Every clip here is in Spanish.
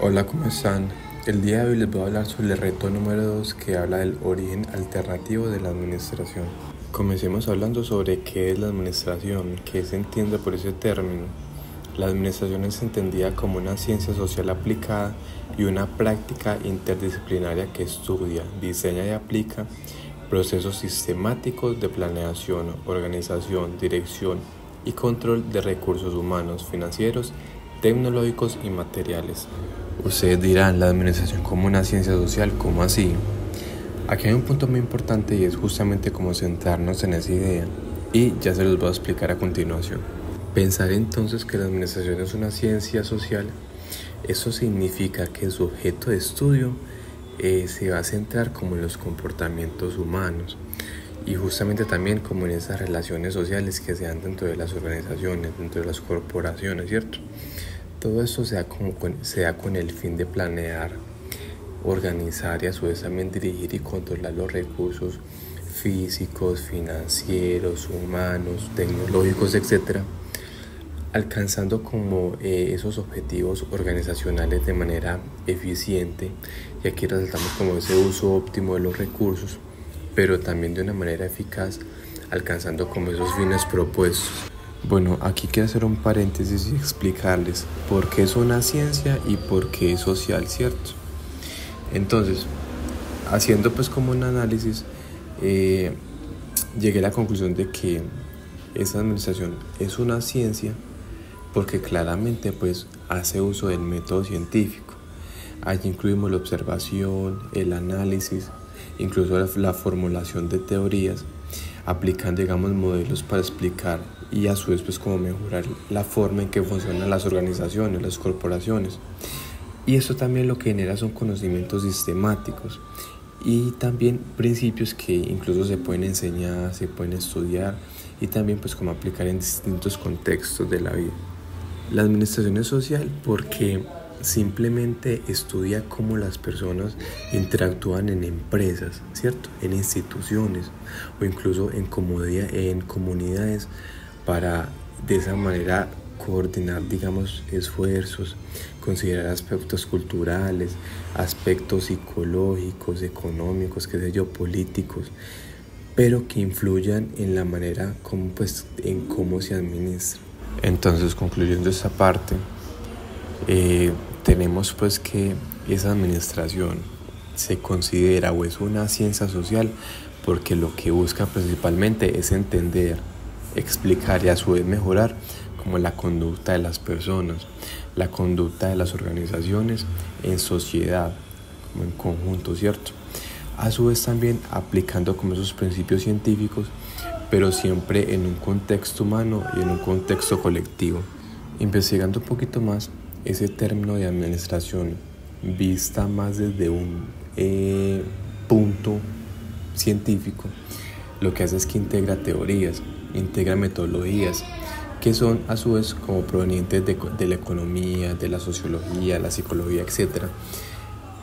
Hola, ¿cómo están? El día de hoy les voy a hablar sobre el reto número 2 que habla del origen alternativo de la administración. Comencemos hablando sobre qué es la administración, qué se entiende por ese término. La administración es entendida como una ciencia social aplicada y una práctica interdisciplinaria que estudia, diseña y aplica procesos sistemáticos de planeación, organización, dirección y control de recursos humanos, financieros, tecnológicos y materiales. Ustedes dirán, la administración como una ciencia social, ¿cómo así? Aquí hay un punto muy importante y es justamente cómo centrarnos en esa idea, y ya se los voy a explicar a continuación. Pensar entonces que la administración es una ciencia social, eso significa que su objeto de estudio se va a centrar como en los comportamientos humanos y justamente también como en esas relaciones sociales que se dan dentro de las organizaciones, dentro de las corporaciones, ¿cierto? Todo esto se da con el fin de planear, organizar y a su vez también dirigir y controlar los recursos físicos, financieros, humanos, tecnológicos, etc., alcanzando como esos objetivos organizacionales de manera eficiente, y aquí resaltamos como ese uso óptimo de los recursos, pero también de una manera eficaz, alcanzando como esos fines propuestos. Bueno, aquí quiero hacer un paréntesis y explicarles por qué es una ciencia y por qué es social, ¿cierto? Entonces, haciendo pues como un análisis, llegué a la conclusión de que esta administración es una ciencia porque claramente pues hace uso del método científico. Allí incluimos la observación, el análisis, incluso la formulación de teorías, aplicando digamos modelos para explicar y a su vez pues como mejorar la forma en que funcionan las organizaciones, las corporaciones. Y eso también lo que genera son conocimientos sistemáticos y también principios que incluso se pueden enseñar, se pueden estudiar y también pues como aplicar en distintos contextos de la vida. La administración es social porque simplemente estudia cómo las personas interactúan en empresas, ¿cierto? En instituciones o incluso en comunidades para de esa manera coordinar, digamos, esfuerzos, considerar aspectos culturales, aspectos psicológicos, económicos, qué sé yo, políticos, pero que influyan en la manera como, pues, en cómo se administra. Entonces, concluyendo esta parte, tenemos pues que esa administración se considera o es una ciencia social porque lo que busca principalmente es entender, explicar y a su vez mejorar como la conducta de las personas, la conducta de las organizaciones en sociedad, como en conjunto, ¿cierto? A su vez también aplicando como esos principios científicos, pero siempre en un contexto humano y en un contexto colectivo. Investigando un poquito más, ese término de administración vista más desde un punto científico, lo que hace es que integra teorías, integra metodologías, que son a su vez como provenientes de la economía, de la sociología, la psicología, etc.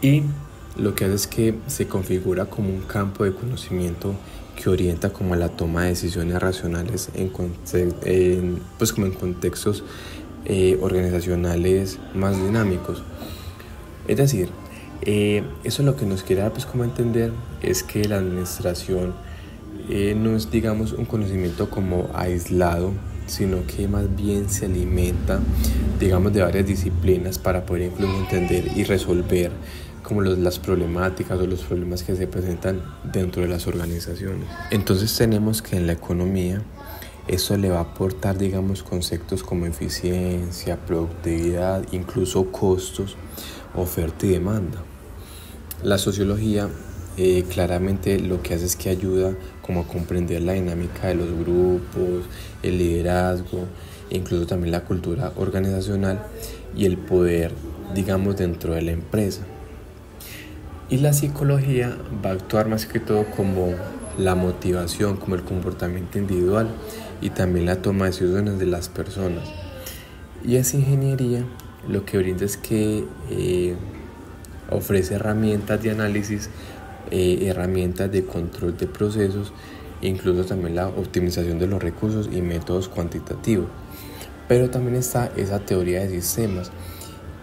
Y lo que hace es que se configura como un campo de conocimiento que orienta como a la toma de decisiones racionales pues como en contextos organizacionales más dinámicos. Es decir, eso lo que nos quiere dar pues como entender es que la administración no es digamos un conocimiento como aislado, sino que más bien se alimenta digamos de varias disciplinas para poder incluso entender y resolver como las problemáticas o los problemas que se presentan dentro de las organizaciones. Entonces tenemos que en la economía eso le va a aportar digamos conceptos como eficiencia, productividad, incluso costos, oferta y demanda. La sociología claramente lo que hace es que ayuda como a comprender la dinámica de los grupos, el liderazgo, incluso también la cultura organizacional y el poder digamos dentro de la empresa. Y la psicología va a actuar más que todo como la motivación, como el comportamiento individual y también la toma de decisiones de las personas. Y esa ingeniería lo que brinda es que ofrece herramientas de análisis, herramientas de control de procesos, incluso también la optimización de los recursos y métodos cuantitativos. Pero también está esa teoría de sistemas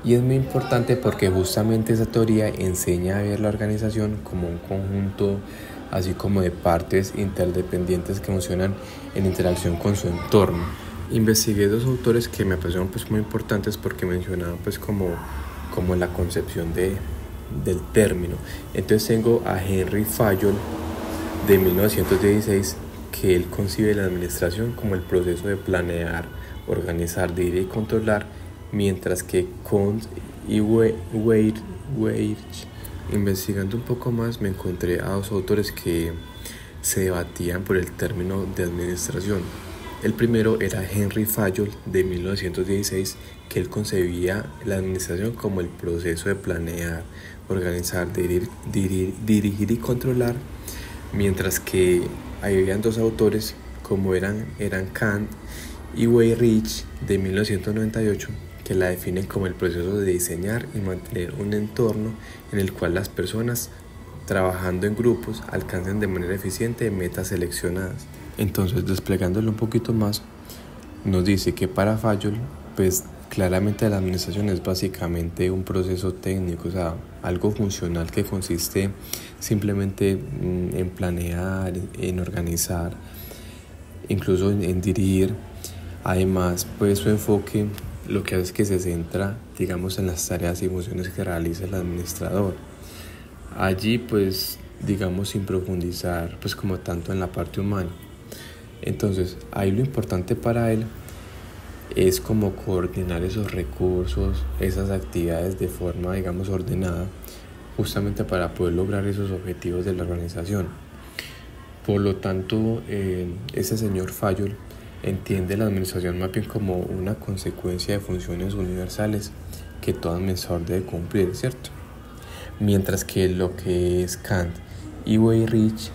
Y es muy importante porque justamente esa teoría enseña a ver la organización como un conjunto, así como de partes interdependientes que funcionan en interacción con su entorno. Investigué dos autores que me parecieron pues muy importantes porque mencionaban pues como la concepción del término. Entonces tengo a Henry Fayol de 1916, que él concibe la administración como el proceso de planear, organizar, dirigir y controlar, mientras que Kant y Weirich, investigando un poco más, me encontré a dos autores que se debatían por el término de administración. El primero era Henry Fayol de 1916, que él concebía la administración como el proceso de planear, organizar, dirigir y controlar, mientras que habían dos autores como eran Kant y Weirich de 1998, que la definen como el proceso de diseñar y mantener un entorno en el cual las personas, trabajando en grupos, alcancen de manera eficiente metas seleccionadas. Entonces, desplegándolo un poquito más, nos dice que para Fayol, pues claramente la administración es básicamente un proceso técnico, o sea, algo funcional que consiste simplemente en planear, en organizar, incluso en dirigir. Además, pues su enfoque lo que hace es que se centra, digamos, en las tareas y funciones que realiza el administrador. Allí, pues, digamos, sin profundizar, pues como tanto en la parte humana. Entonces, ahí lo importante para él es como coordinar esos recursos, esas actividades de forma, digamos, ordenada, justamente para poder lograr esos objetivos de la organización. Por lo tanto, ese señor Fayol entiende la administración más bien como una consecuencia de funciones universales que todo administrador debe cumplir, ¿cierto? Mientras que lo que es Kant y Weirich,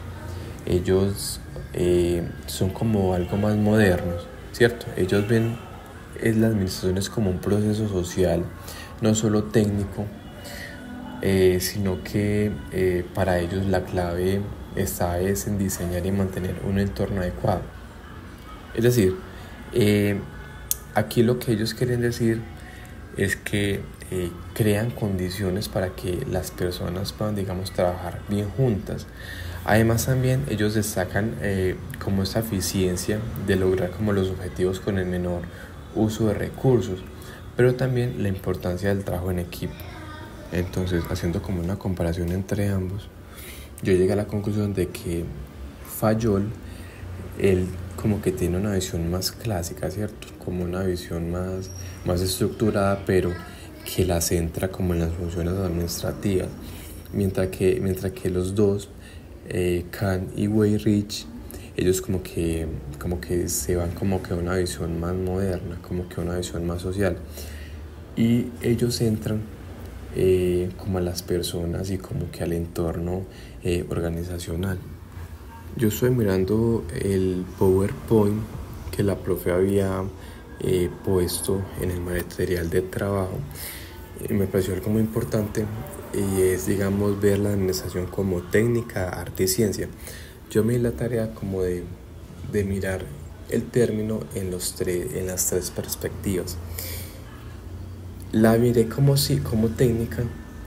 ellos son como algo más modernos, ¿cierto? Ellos ven la administración es como un proceso social, no solo técnico, sino que para ellos la clave está en diseñar y mantener un entorno adecuado. Es decir, aquí lo que ellos quieren decir es que crean condiciones para que las personas puedan, digamos, trabajar bien juntas. Además también ellos destacan como esta eficiencia de lograr como los objetivos con el menor uso de recursos, pero también la importancia del trabajo en equipo. Entonces, haciendo como una comparación entre ambos, yo llegué a la conclusión de que Fayol, él como que tiene una visión más clásica, ¿cierto? Como una visión más estructurada, pero que la centra como en las funciones administrativas, mientras que los dos, Kant y Weirich, ellos como que se van como que a una visión más moderna, como que a una visión más social, y ellos centran como a las personas y como que al entorno organizacional. Yo estoy mirando el PowerPoint que la profe había puesto en el material de trabajo. Me pareció algo muy importante y es, digamos, ver la administración como técnica, arte y ciencia. Yo me di la tarea como de mirar el término en las tres perspectivas. La miré como técnica,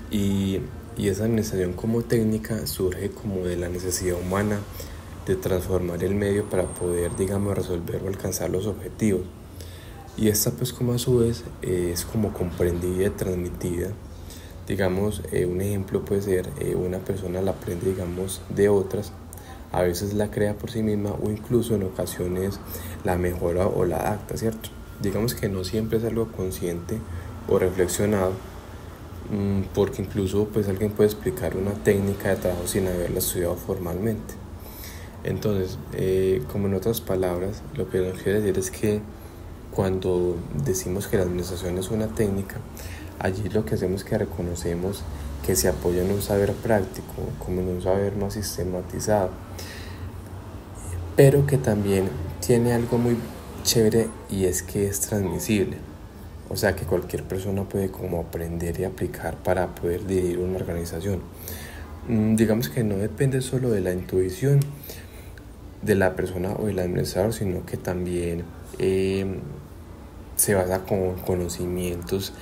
y esa administración como técnica surge como de la necesidad humana de transformar el medio para poder, digamos, resolver o alcanzar los objetivos. Y esta pues como a su vez es como comprendida y transmitida. Digamos, un ejemplo puede ser una persona la aprende, digamos, de otras, a veces la crea por sí misma o incluso en ocasiones la mejora o la adapta, ¿cierto? Digamos que no siempre es algo consciente o reflexionado, porque incluso pues alguien puede explicar una técnica de trabajo sin haberla estudiado formalmente. Entonces, como en otras palabras, lo que nos quiere decir es que cuando decimos que la administración es una técnica, allí lo que hacemos es que reconocemos que se apoya en un saber práctico, como en un saber más sistematizado, pero que también tiene algo muy chévere, y es que es transmisible. O sea, que cualquier persona puede como aprender y aplicar para poder dirigir una organización. Digamos que no depende solo de la intuición de la persona o del administrador, sino que también se basa con conocimientos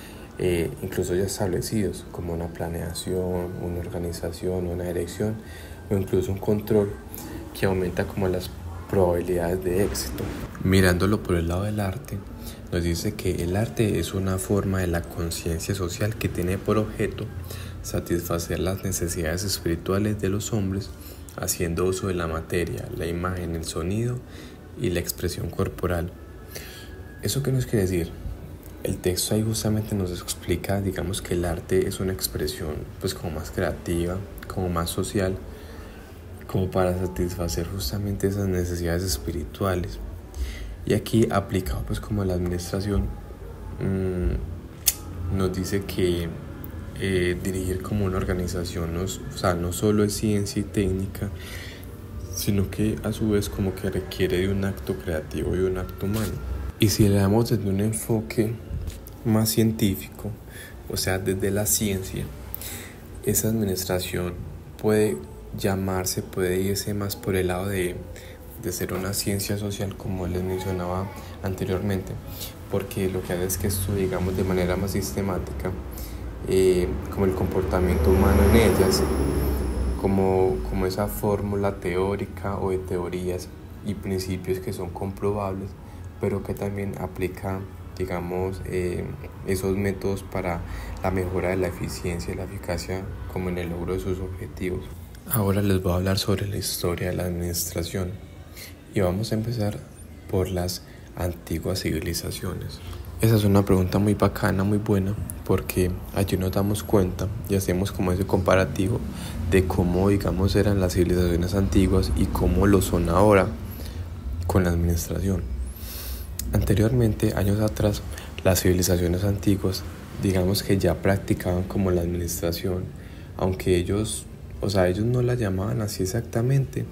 incluso ya establecidos, como una planeación, una organización, una dirección o incluso un control que aumenta como las probabilidades de éxito. Mirándolo por el lado del arte, nos dice que el arte es una forma de la conciencia social que tiene por objeto satisfacer las necesidades espirituales de los hombres, haciendo uso de la materia, la imagen, el sonido y la expresión corporal. ¿Eso qué nos quiere decir? El texto ahí justamente nos explica, digamos, que el arte es una expresión pues como más creativa, como más social, como para satisfacer justamente esas necesidades espirituales. Y aquí aplicado pues como la administración, nos dice que dirigir como una organización no solo es ciencia y técnica, sino que a su vez como que requiere de un acto creativo y un acto humano. Y si le damos desde un enfoque más científico, o sea, desde la ciencia, esa administración puede irse más por el lado de ser una ciencia social, como les mencionaba anteriormente, porque lo que hace es que estudie, digamos, de manera más sistemática, como el comportamiento humano en ellas, como esa fórmula teórica o de teorías y principios que son comprobables, pero que también aplica, digamos, esos métodos para la mejora de la eficiencia y la eficacia como en el logro de sus objetivos. Ahora les voy a hablar sobre la historia de la administración y vamos a empezar por las antiguas civilizaciones. Esa es una pregunta muy bacana, muy buena, porque allí nos damos cuenta y hacemos como ese comparativo de cómo, digamos, eran las civilizaciones antiguas y cómo lo son ahora con la administración. Anteriormente, años atrás, las civilizaciones antiguas, digamos que ya practicaban como la administración, aunque ellos no la llamaban así exactamente,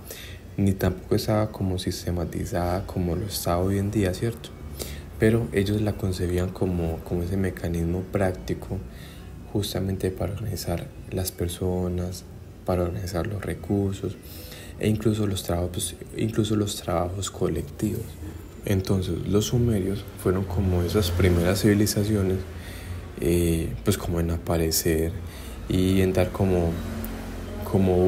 ni tampoco estaba como sistematizada como lo está hoy en día, ¿cierto? Pero ellos la concebían como ese mecanismo práctico justamente para organizar las personas, para organizar los recursos e incluso los trabajos colectivos. Entonces los sumerios fueron como esas primeras civilizaciones, pues como en aparecer y en dar como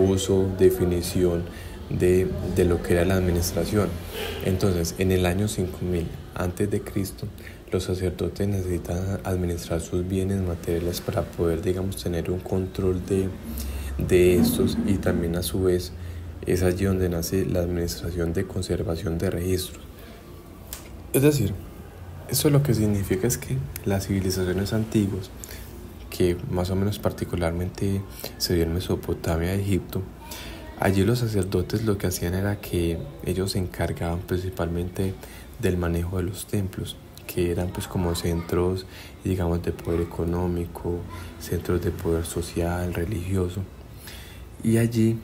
uso, definición de lo que era la administración. Entonces, en el año 5000 antes de Cristo, los sacerdotes necesitan administrar sus bienes materiales para poder, digamos, tener un control de estos, y también a su vez es allí donde nace la administración de conservación de registros. Es decir, eso lo que significa es que las civilizaciones antiguas, que más o menos particularmente se dio en Mesopotamia y Egipto, allí los sacerdotes lo que hacían era que ellos se encargaban principalmente del manejo de los templos, que eran pues como centros, digamos, de poder económico, centros de poder social, religioso. Y allí,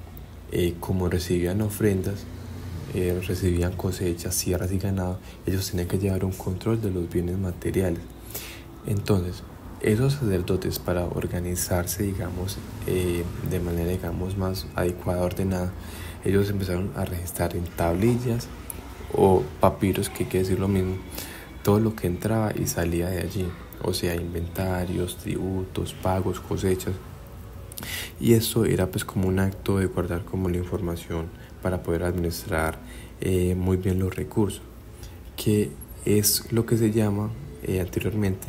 como recibían ofrendas, recibían cosechas, tierras y ganado, ellos tenían que llevar un control de los bienes materiales. Entonces, esos sacerdotes, para organizarse, digamos, de manera, digamos, más adecuada, ordenada, ellos empezaron a registrar en tablillas o papiros, que quiere decir lo mismo, todo lo que entraba y salía de allí, o sea, inventarios, tributos, pagos, cosechas. Y esto era pues como un acto de guardar como la información para poder administrar muy bien los recursos, que es lo que se llama anteriormente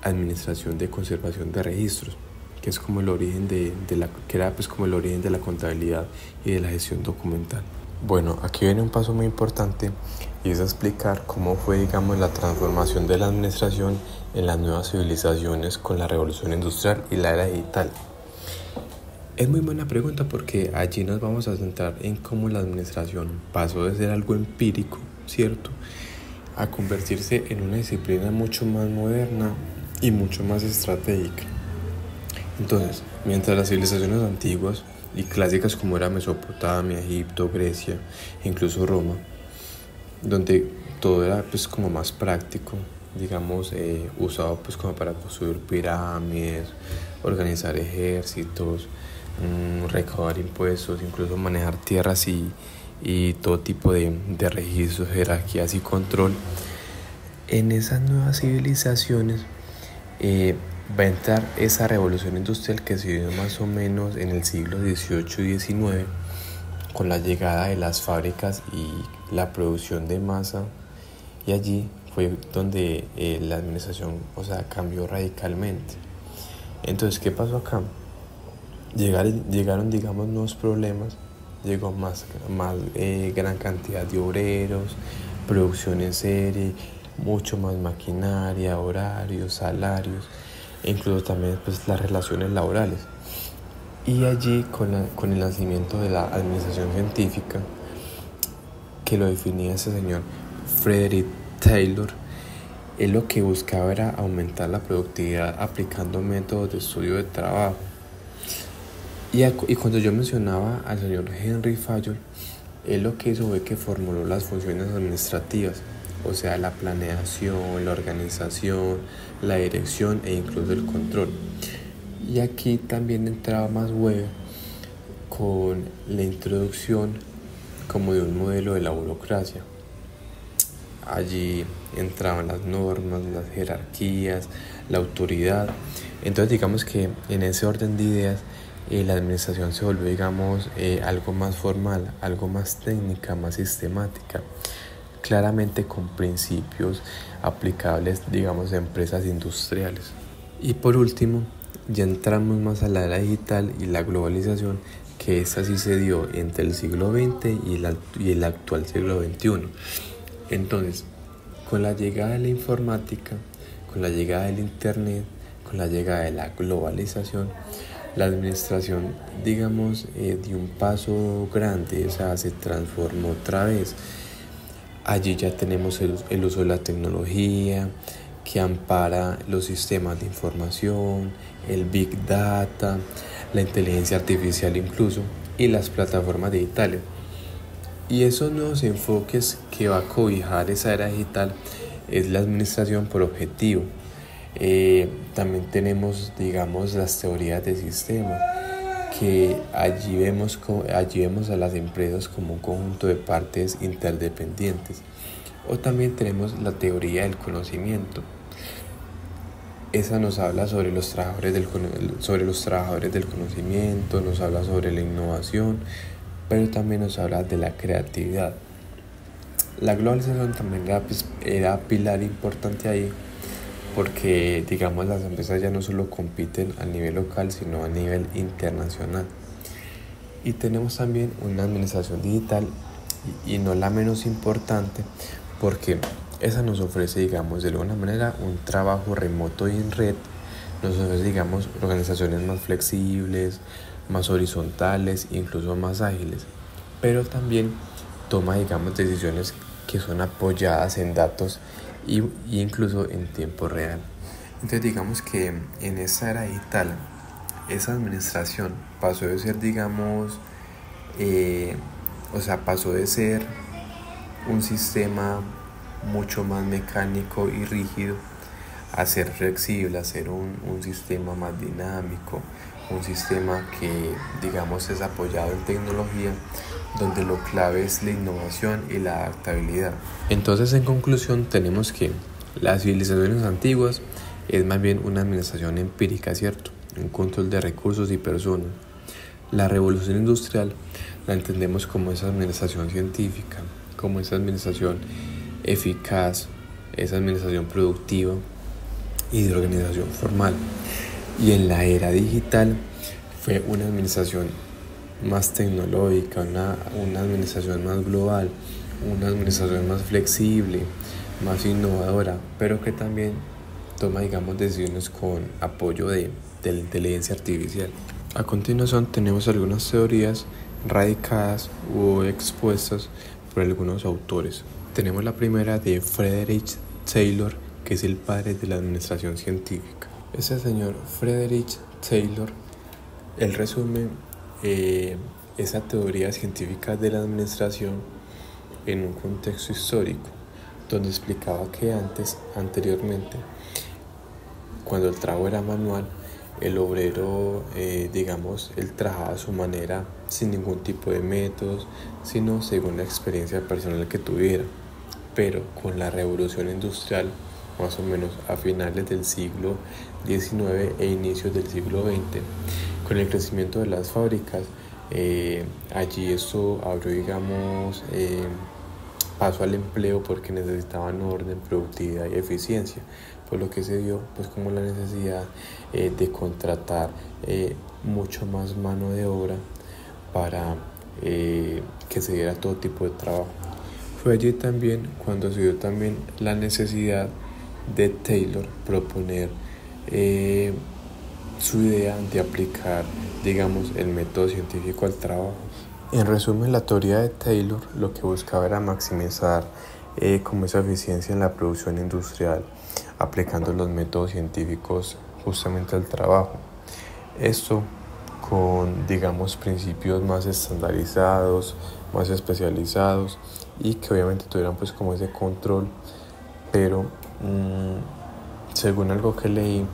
administración de conservación de registros, que es como el origen que era pues como el origen de la contabilidad y de la gestión documental. Bueno, aquí viene un paso muy importante, y es explicar cómo fue, digamos, la transformación de la administración en las nuevas civilizaciones con la revolución industrial y la era digital. Es muy buena pregunta, porque allí nos vamos a centrar en cómo la administración pasó de ser algo empírico, ¿cierto?, a convertirse en una disciplina mucho más moderna y mucho más estratégica. Entonces, mientras las civilizaciones antiguas y clásicas, como era Mesopotamia, Egipto, Grecia e incluso Roma, donde todo era pues como más práctico, digamos, usado pues como para construir pirámides, organizar ejércitos, recaudar impuestos, incluso manejar tierras y todo tipo de registros, jerarquías y control. En esas nuevas civilizaciones, va a entrar esa revolución industrial que se dio más o menos en el siglo XVIII y XIX, con la llegada de las fábricas y la producción de masa, y allí fue donde la administración, cambió radicalmente. Entonces, ¿qué pasó acá? Llegaron, digamos, nuevos problemas, llegó más gran cantidad de obreros, producción en serie, mucho más maquinaria, horarios, salarios, e incluso también pues, las relaciones laborales. Y allí, con el nacimiento de la administración científica, que lo definía ese señor Frederick Taylor, él lo que buscaba era aumentar la productividad aplicando métodos de estudio de trabajo. Y cuando yo mencionaba al señor Henry Fayol, él lo que hizo fue que formuló las funciones administrativas, o sea, la planeación, la organización, la dirección e incluso el control. Y aquí también entraba Max Weber con la introducción como de un modelo de la burocracia. Allí entraban las normas, las jerarquías, la autoridad. Entonces digamos que en ese orden de ideas la administración se volvió, digamos, algo más formal, algo más técnica, más sistemática, claramente con principios aplicables, digamos, a empresas industriales. Y por último, ya entramos más a la era digital y la globalización, que esta sí se dio entre el siglo XX y el actual siglo XXI. Entonces, con la llegada de la informática, con la llegada del internet, con la llegada de la globalización, la administración, digamos, dio un paso grande, se transformó otra vez. Allí ya tenemos el uso de la tecnología que ampara los sistemas de información, el Big Data, la inteligencia artificial incluso, y las plataformas digitales. Y esos nuevos enfoques que va a cobijar esa era digital es la administración por objetivo. También tenemos, digamos, las teorías de sistemas, que allí vemos a las empresas como un conjunto de partes interdependientes. O también tenemos la teoría del conocimiento. Esa nos habla sobre los trabajadores del conocimiento, nos habla sobre la innovación, pero también nos habla de la creatividad. La globalización también era pilar importante ahí, porque, digamos, las empresas ya no solo compiten a nivel local, sino a nivel internacional. Y tenemos también una administración digital, y no la menos importante, porque esa nos ofrece, digamos, de alguna manera un trabajo remoto y en red, nos ofrece, digamos, organizaciones más flexibles, más horizontales, incluso más ágiles, pero también toma, digamos, decisiones que son apoyadas en datos y incluso en tiempo real. Entonces digamos que en esta era digital, esa administración pasó de ser, digamos, pasó de ser un sistema mucho más mecánico y rígido a ser flexible, a ser un sistema más dinámico, un sistema que, digamos, es apoyado en tecnología, donde lo clave es la innovación y la adaptabilidad. Entonces, en conclusión, tenemos que las civilizaciones antiguas es más bien una administración empírica, ¿cierto? Un control de recursos y personas. La revolución industrial la entendemos como esa administración científica, como esa administración eficaz, esa administración productiva y de organización formal. Y en la era digital fue una administración más tecnológica, una administración más global, una administración más flexible, más innovadora, pero que también toma, digamos, decisiones con apoyo de la inteligencia artificial. A continuación tenemos algunas teorías radicadas o expuestas por algunos autores. Tenemos la primera de Frederick Taylor, que es el padre de la administración científica. Ese señor Frederick Taylor, él resume esa teoría científica de la administración en un contexto histórico, donde explicaba que anteriormente, cuando el trabajo era manual, el obrero, él trabajaba a su manera, sin ningún tipo de métodos, sino según la experiencia personal que tuviera. Pero con la revolución industrial, más o menos a finales del siglo XIX e inicios del siglo XX. Con el crecimiento de las fábricas, allí esto abrió, digamos, paso al empleo porque necesitaban orden, productividad y eficiencia, por lo que se dio pues como la necesidad de contratar mucho más mano de obra para que se diera todo tipo de trabajo. Fue allí también cuando se dio también la necesidad de Taylor proponer su idea de aplicar, digamos, el método científico al trabajo. En resumen, la teoría de Taylor lo que buscaba era maximizar como esa eficiencia en la producción industrial, aplicando los métodos científicos justamente al trabajo. Esto con, digamos, principios más estandarizados, más especializados y que obviamente tuvieran pues como ese control, pero según algo que leí,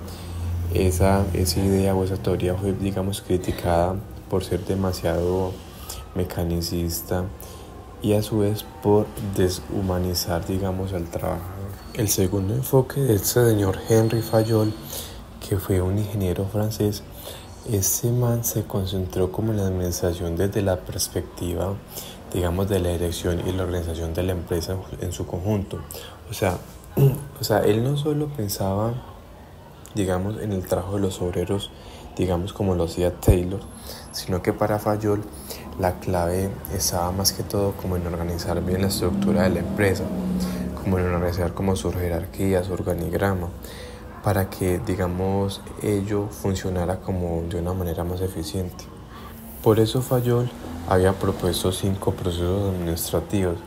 esa idea o esa teoría fue, digamos, criticada por ser demasiado mecanicista y a su vez por deshumanizar, digamos, al trabajador. El segundo enfoque de este señor Henry Fayol, que fue un ingeniero francés, este man se concentró como en la administración desde la perspectiva, digamos, de la dirección y la organización de la empresa en su conjunto. O sea, él no solo pensaba, digamos, en el trabajo de los obreros, digamos, como lo hacía Taylor, sino que para Fayol la clave estaba más que todo como en organizar bien la estructura de la empresa, como en organizar como su jerarquía, su organigrama, para que, digamos, ello funcionara como de una manera más eficiente. Por eso Fayol había propuesto 5 procesos administrativos.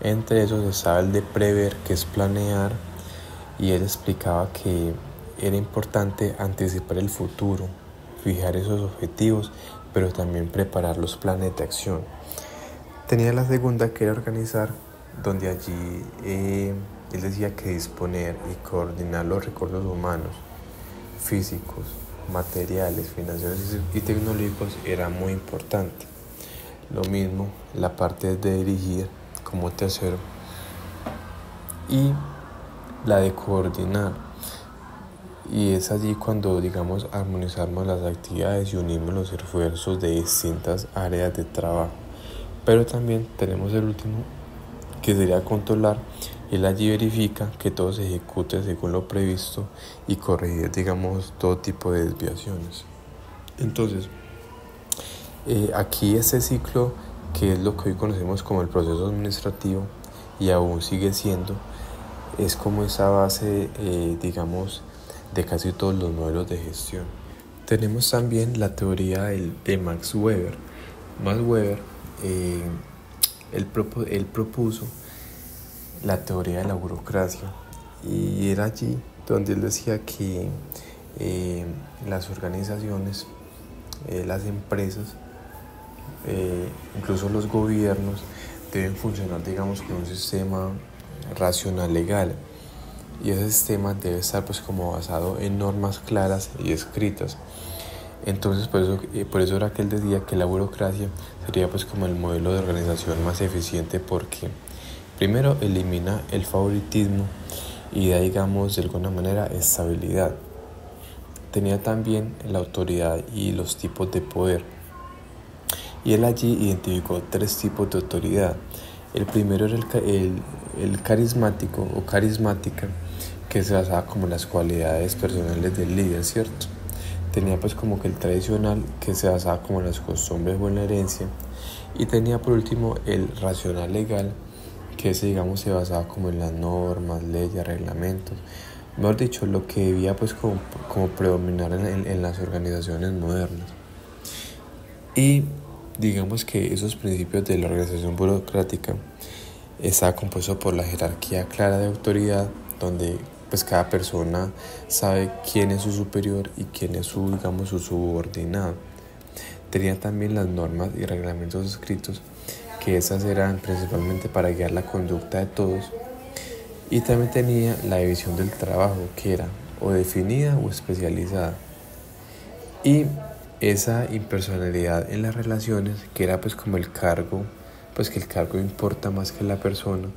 Entre esos estaba el de prever, que es planear, y él explicaba que era importante anticipar el futuro, fijar esos objetivos, pero también preparar los planes de acción. Tenía la segunda, que era organizar, donde allí él decía que disponer y coordinar los recursos humanos, físicos, materiales, financieros y tecnológicos era muy importante. Lo mismo la parte de dirigir como tercero y la de coordinar. Y es allí cuando, digamos, armonizamos las actividades y unimos los esfuerzos de distintas áreas de trabajo. Pero también tenemos el último, que sería controlar. Él allí verifica que todo se ejecute según lo previsto y corregir, digamos, todo tipo de desviaciones. Entonces, aquí este ciclo, que es lo que hoy conocemos como el proceso administrativo y aún sigue siendo, es como esa base, digamos, de casi todos los modelos de gestión. Tenemos también la teoría de Max Weber. Max Weber, él propuso la teoría de la burocracia, y era allí donde él decía que las organizaciones, las empresas, incluso los gobiernos deben funcionar, digamos, con un sistema racional legal, y ese sistema debe estar pues como basado en normas claras y escritas. Entonces por eso era que él decía que la burocracia sería pues como el modelo de organización más eficiente, porque primero elimina el favoritismo y da, digamos, de alguna manera estabilidad. Tenía también la autoridad y los tipos de poder, y él allí identificó 3 tipos de autoridad. El primero era el carismático o carismática, que se basaba como en las cualidades personales del líder, ¿cierto? Tenía pues como que el tradicional, que se basaba como en las costumbres o en la herencia, y tenía por último el racional legal, que ese, digamos, se basaba como en las normas, leyes, reglamentos, mejor dicho, lo que debía pues como predominar en las organizaciones modernas. Y digamos que esos principios de la organización burocrática está compuesto por la jerarquía clara de autoridad, donde pues cada persona sabe quién es su superior y quién es su, digamos, su subordinado. Tenía también las normas y reglamentos escritos, que esas eran principalmente para guiar la conducta de todos. Y también tenía la división del trabajo, que era o definida o especializada. Y esa impersonalidad en las relaciones, que era pues como el cargo, pues que el cargo importa más que la persona.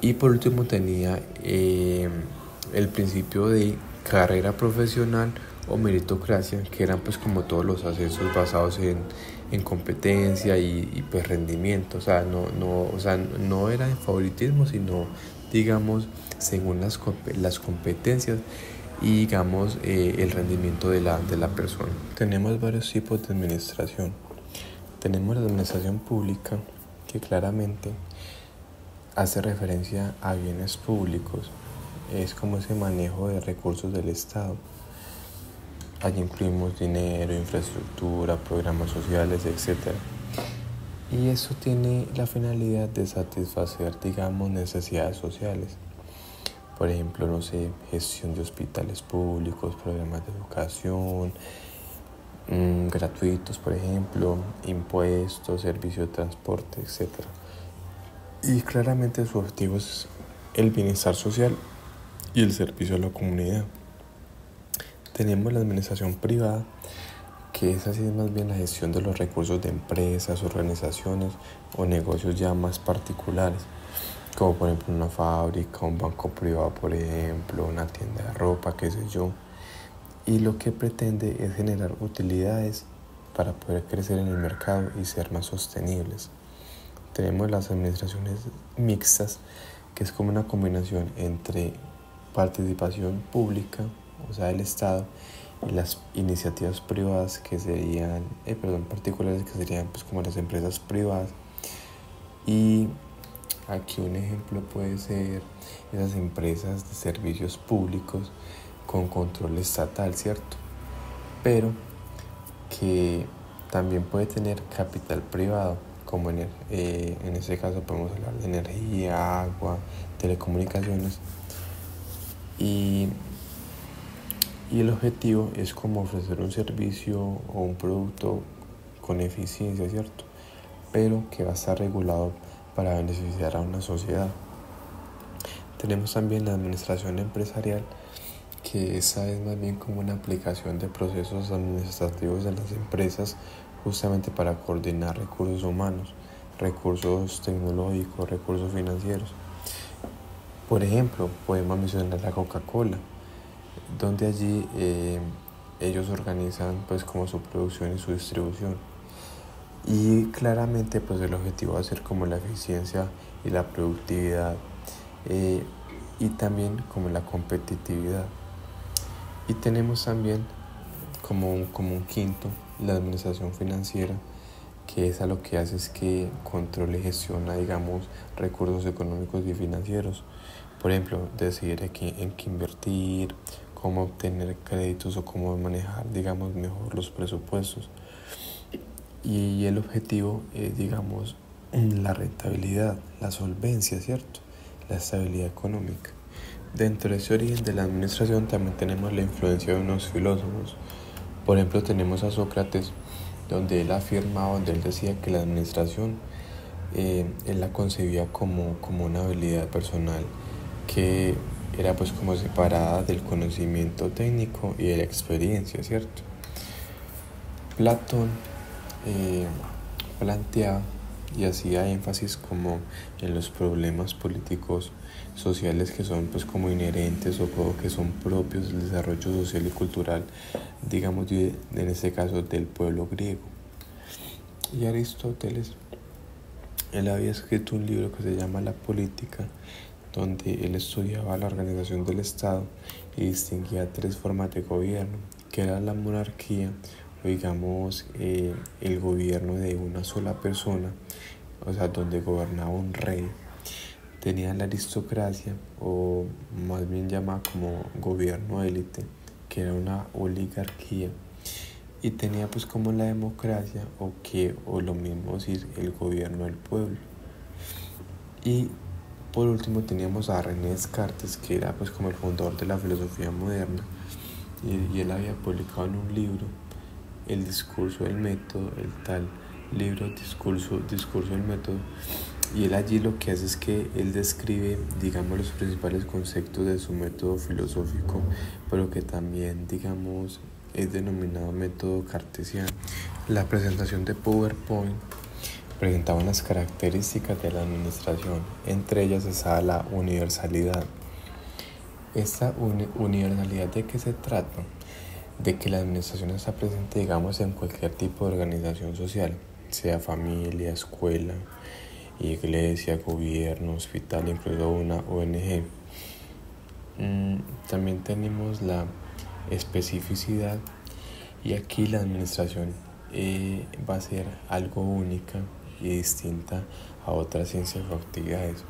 Y por último tenía el principio de carrera profesional o meritocracia, que eran pues como todos los ascensos basados en competencia y pues rendimiento. O sea, no era en favoritismo, sino digamos según las competencias y digamos el rendimiento de la persona. Tenemos varios tipos de administración. Tenemos la administración pública, que claramente hace referencia a bienes públicos. Es como ese manejo de recursos del Estado. Allí incluimos dinero, infraestructura, programas sociales, etc. Y eso tiene la finalidad de satisfacer, digamos, necesidades sociales. Por ejemplo, no sé, gestión de hospitales públicos, programas de educación, gratuitos, por ejemplo, impuestos, servicios de transporte, etc. Y claramente su objetivo es el bienestar social y el servicio a la comunidad. Tenemos la administración privada, que es así más bien la gestión de los recursos de empresas, organizaciones o negocios ya más particulares, como por ejemplo una fábrica, un banco privado, por ejemplo, una tienda de ropa, qué sé yo. Y lo que pretende es generar utilidades para poder crecer en el mercado y ser más sostenibles. Tenemos las administraciones mixtas, que es como una combinación entre participación pública, o sea, el Estado, y las iniciativas privadas que serían, particulares que serían pues como las empresas privadas. Y aquí un ejemplo puede ser esas empresas de servicios públicos con control estatal, ¿cierto? Pero que también puede tener capital privado, como en ese caso podemos hablar de energía, agua, telecomunicaciones. Y el objetivo es como ofrecer un servicio o un producto con eficiencia, ¿cierto? Pero que va a estar regulado para beneficiar a una sociedad. Tenemos también la administración empresarial, que esa es más bien como una aplicación de procesos administrativos en las empresas justamente para coordinar recursos humanos, recursos tecnológicos, recursos financieros. Por ejemplo, podemos mencionar la Coca-Cola, donde allí ellos organizan pues como su producción y su distribución. Y claramente pues el objetivo va a ser como la eficiencia y la productividad y también como la competitividad. Y tenemos también como un quinto la administración financiera, que esa lo que hace es que controle y gestiona, digamos, recursos económicos y financieros. Por ejemplo, decidir en qué invertir, cómo obtener créditos o cómo manejar, digamos, mejor los presupuestos. Y el objetivo es, digamos, la rentabilidad, la solvencia, ¿cierto? La estabilidad económica. Dentro de ese origen de la administración también tenemos la influencia de unos filósofos. Por ejemplo, tenemos a Sócrates, donde él afirmaba, donde él decía que la administración él la concebía como una habilidad personal que era pues como separada del conocimiento técnico y de la experiencia, ¿cierto? Platón planteaba y hacía énfasis como en los problemas políticos sociales que son pues como inherentes o que son propios del desarrollo social y cultural, digamos en este caso del pueblo griego. Y Aristóteles, él había escrito un libro que se llama La Política, donde él estudiaba la organización del Estado y distinguía tres formas de gobierno, que era la monarquía, o digamos el gobierno de una sola persona, o sea, donde gobernaba un rey. Tenía la aristocracia, o más bien llamada como gobierno élite, que era una oligarquía. Y tenía pues como la democracia, o lo mismo decir, el gobierno del pueblo. Y por último teníamos a René Descartes, que era pues como el fundador de la filosofía moderna, y él había publicado en un libro El discurso del método, el tal libro discurso del método, y él allí lo que hace es que él describe, digamos, los principales conceptos de su método filosófico, pero que también, digamos, es denominado método cartesiano. La presentación de PowerPoint presentaba unas características de la administración. Entre ellas estaba la universalidad. ¿Esta universalidad de qué se trata? De que la administración está presente, digamos, en cualquier tipo de organización social, sea familia, escuela, iglesia, gobierno, hospital, incluso una ONG. También tenemos la especificidad, y aquí la administración va a ser algo única y distinta a otras ciencias o actividades.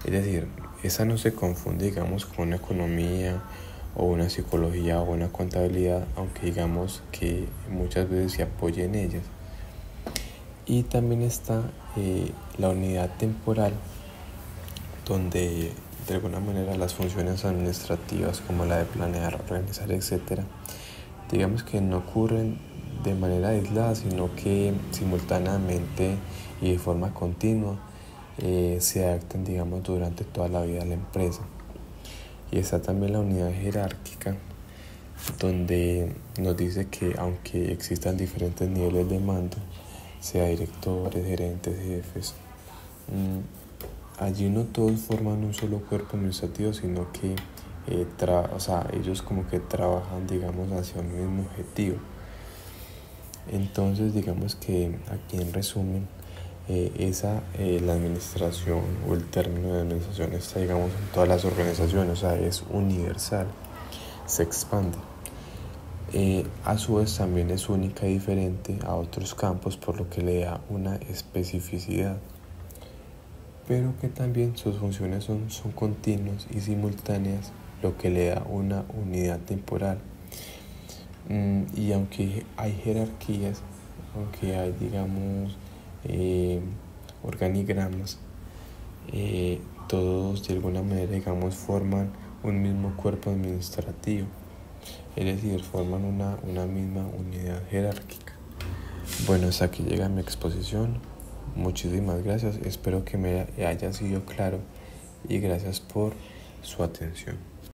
Es decir, esa no se confunde, digamos, con una economía o una psicología o una contabilidad, aunque digamos que muchas veces se apoya en ellas. Y también está la unidad temporal, donde de alguna manera las funciones administrativas como la de planear, organizar, etc., digamos que no ocurren de manera aislada, sino que simultáneamente y de forma continua se adaptan, digamos, durante toda la vida de la empresa. Y está también la unidad jerárquica, donde nos dice que aunque existan diferentes niveles de mando, sea directores, gerentes, jefes, allí no todos forman un solo cuerpo administrativo, sino que ellos como que trabajan, digamos, hacia un mismo objetivo. Entonces, digamos que aquí en resumen, la administración o el término de administración está, digamos, en todas las organizaciones, o sea, es universal, se expande. A su vez también es única y diferente a otros campos, por lo que le da una especificidad, pero que también sus funciones son continuas y simultáneas, lo que le da una unidad temporal. Y aunque hay jerarquías, aunque hay, digamos, organigramas, todos de alguna manera, digamos, forman un mismo cuerpo administrativo, es decir, forman una misma unidad jerárquica. Bueno, hasta aquí llega mi exposición. Muchísimas gracias, espero que me haya sido claro y gracias por su atención.